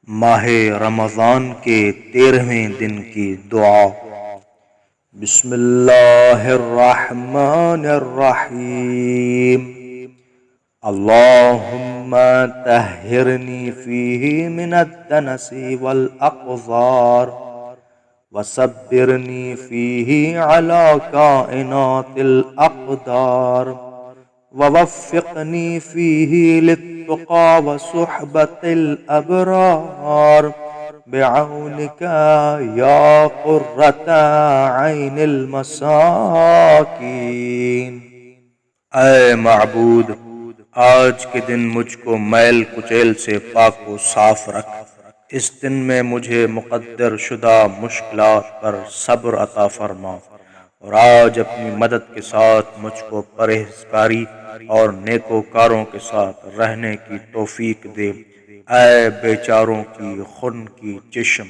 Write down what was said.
ماہ رمضان کے 13ویں دن کی دعا۔ بسم اللہ الرحمن الرحیم۔ اللہم طہرنی فیہ من الدنس والاقذار وصبرنی فیہ علی کائنات الاقدار ووفقنی فیہ للتقى وصحبة الأبرار بعونك يا قرة عين المساكين۔ اے معبود، آج کے دن مجھ کو میل کچیل سے پاک و صاف رکھ۔ اس دن میں مجھے مقدر شدہ مشکلات پر صبر عطا فرما، اور آج اپنی مدد کے ساتھ مجھ کو پرہیزگاری اور نیکوکاروں کے ساتھ رہنے کی توفیق دے۔ اے بیچاروں کی خون کی چشم،